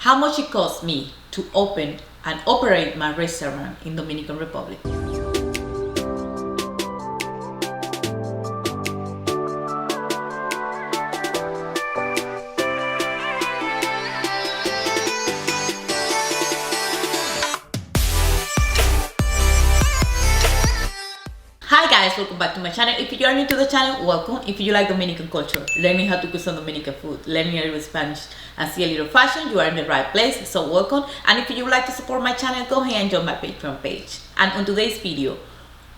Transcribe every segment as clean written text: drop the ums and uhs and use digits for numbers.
how much it cost me to open and operate my restaurant in Dominican Republic. Hi guys, welcome back to my channel. If you are new to the channel, welcome. If you like Dominican culture, learning how to cook some Dominican food, learning a little Spanish and see a little fashion, you are in the right place, so welcome. And if you would like to support my channel, go ahead and join my Patreon page. And on today's video,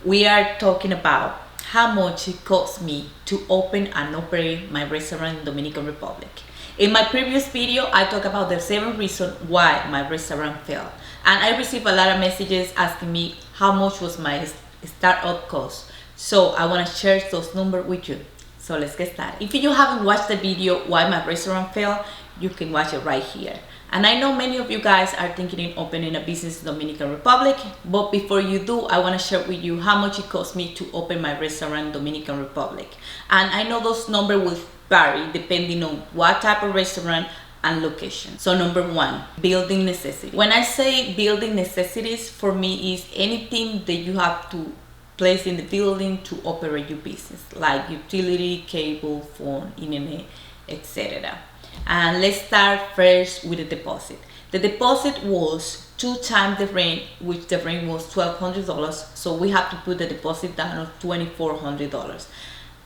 we are talking about how much it cost me to open and operate my restaurant in Dominican Republic. In my previous video, I talked about the 7 reasons why my restaurant failed. And I received a lot of messages asking me how much was my startup cost. So I want to share those numbers with you. So let's get started. If you haven't watched the video why my restaurant failed, you can watch it right here. And I know many of you guys are thinking of opening a business in Dominican Republic, but before you do, I want to share with you how much it cost me to open my restaurant in Dominican Republic. And I know those numbers will vary depending on what type of restaurant and location. So number 1, building necessity. When I say building necessities, for me is anything that you have to place in the building to operate your business, like utility, cable, phone, internet, etc. And let's start first with the deposit. The deposit was 2 times the rent, which the rent was $1,200. So we have to put the deposit down of $2,400.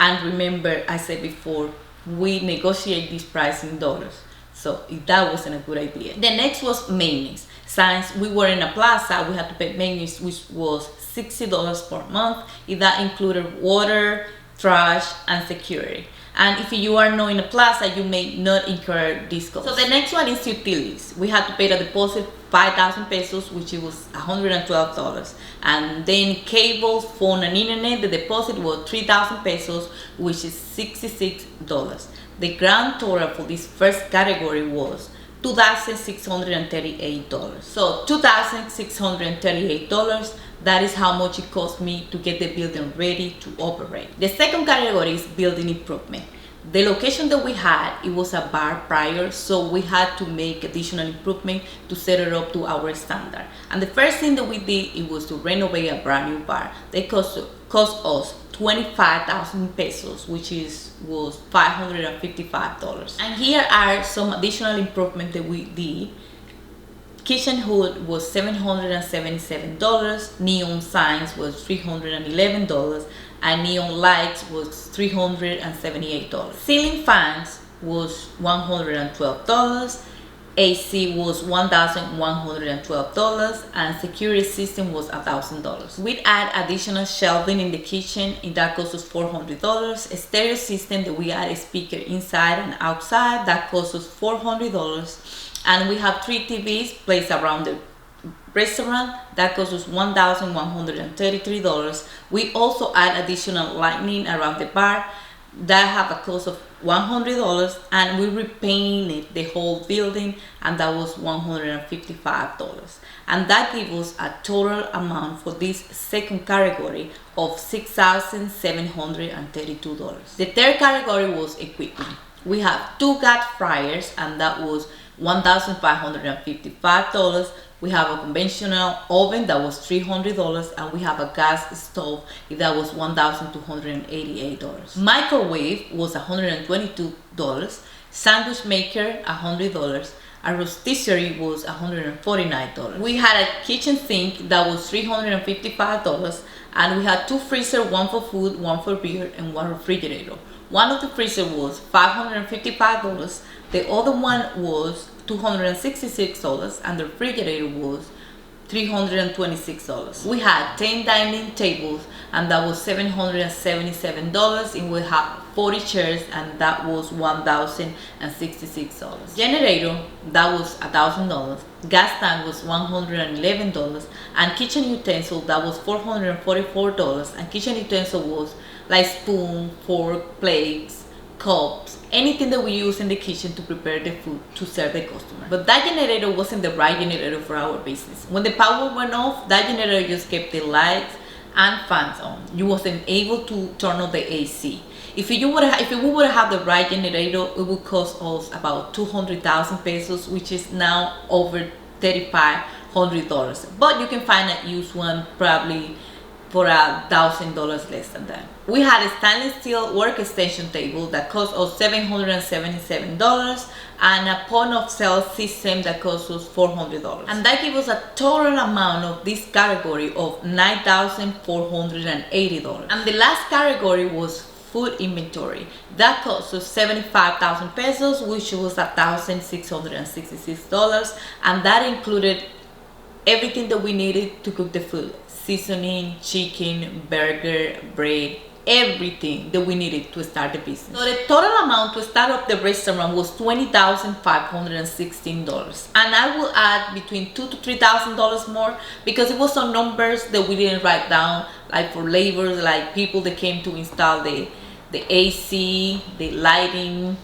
And remember, I said before, we negotiate this price in dollars. So that wasn't a good idea. The next was maintenance. Since we were in a plaza, we had to pay maintenance, which was $60 per month. That included water, trash, and security. And if you are not in a plaza, you may not incur these costs. So the next one is utilities. We had to pay the deposit 5,000 pesos, which was $112. And then cable, phone, and internet, the deposit was 3,000 pesos, which is $66. The grand total for this first category was $2,638. So $2,638, that is how much it cost me to get the building ready to operate. The second category is building improvement. The location that we had, it was a bar prior, so we had to make additional improvement to set it up to our standard. And the first thing that we did, it was to renovate a brand new bar. They cost us 25,000 pesos, which was $555. And here are some additional improvements that we did. Kitchen hood was $777, neon signs was $311, and neon lights was $378. Ceiling fans was $112, AC was $1,112, and security system was $1,000. We'd add additional shelving in the kitchen, and that cost us $400. A stereo system that we add a speaker inside and outside, that cost us $400. And we have 3 TVs placed around the restaurant, that cost us $1,133. We also add additional lighting around the bar, that have a cost of $100, and we repainted the whole building, and that was $155. And that gives us a total amount for this second category of $6,732. The third category was equipment. We have 2 gas fryers, and that was $1,555. We have a conventional oven, that was $300, and we have a gas stove, that was $1,288. Microwave was $122. Sandwich maker $100. A rotisserie was $149. We had a kitchen sink that was $355, and we had 2 freezers, one for food, one for beer, and 1 refrigerator. One of the freezers was $555. The other one was $266, and the refrigerator was $326. We had 10 dining tables, and that was $777, and we had 40 chairs, and that was $1,066. Generator, that was $1,000. Gas tank was $111, and kitchen utensil, that was $444. And kitchen utensil was like spoon, fork, plates, cups, anything that we use in the kitchen to prepare the food to serve the customer. But that generator wasn't the right generator for our business. When the power went off, that generator just kept the lights and fans on. You wasn't able to turn on the AC. If we would have the right generator, it would cost us about 200,000 pesos, which is now over $3,500. But you can find a used one probably for $1,000 less than that. We had a stainless steel workstation table that cost us $777 and a point of sale system that cost us $400. And that gives us a total amount of this category of $9,480. And the last category was food inventory. That cost us 75,000 pesos, which was $1,666, and that included everything that we needed to cook the food: seasoning, chicken, burger, bread, everything that we needed to start the business. So the total amount to start up the restaurant was $20,516, and I will add between $2,000 to $3,000 more because it was some numbers that we didn't write down, like for labor, like people that came to install the AC, the lighting,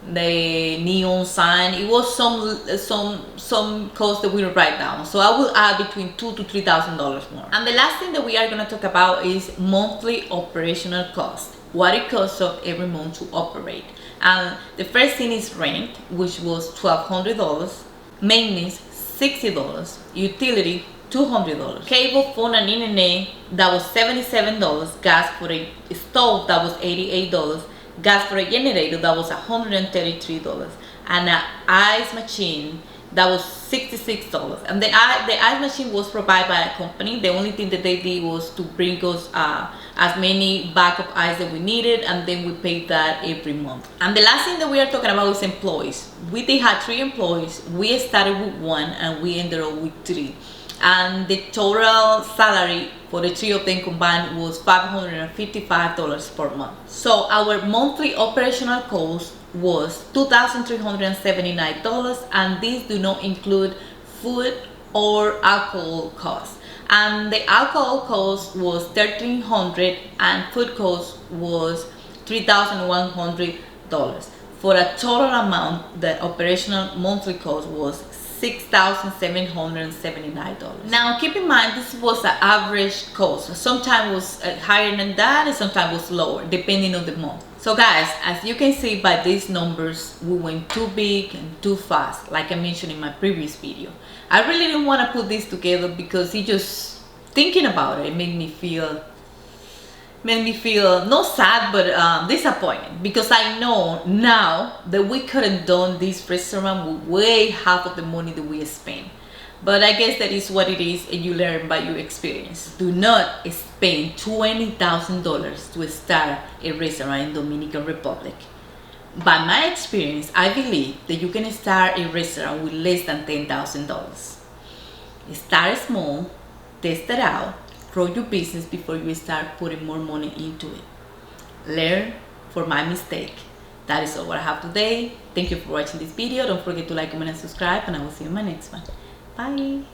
the neon sign. It was some cost that we didn't write down, so I will add between $2,000 to $3,000 more. And the last thing that we are going to talk about is monthly operational cost, what it costs us every month to operate. And the first thing is rent, which was $1,200, maintenance $60, utility $200, cable, phone and internet that was $77, gas for a stove that was $88, gas for a generator that was $133, and an ice machine that was $66. And the ice machine was provided by a company. The only thing that they did was to bring us as many bags of ice that we needed, and then we paid that every month. And the last thing that we are talking about is employees. We did have 3 employees. We started with 1 and we ended up with 3. And the total salary for the 3 of them combined was $555 per month. So our monthly operational cost was $2,379, and these do not include food or alcohol costs. And the alcohol cost was $1,300 and food cost was $3,100. For a total amount, the operational monthly cost was $6,779. Now keep in mind, this was an average cost. Sometimes it was higher than that and sometimes it was lower depending on the month. So guys, as you can see by these numbers, we went too big and too fast, like I mentioned in my previous video. I really didn't want to put this together because it just, thinking about it, made me feel not sad but disappointed, because I know now that we could have done this restaurant with way half of the money that we spent. But I guess that is what it is, and you learn by your experience. Do not spend $20,000 to start a restaurant in Dominican Republic. By my experience, I believe that you can start a restaurant with less than $10,000. Start small, test it out, grow your business before you start putting more money into it. Learn from my mistake. That is all what I have today. Thank you for watching this video. Don't forget to like, comment, and subscribe, and I will see you in my next one. Bye.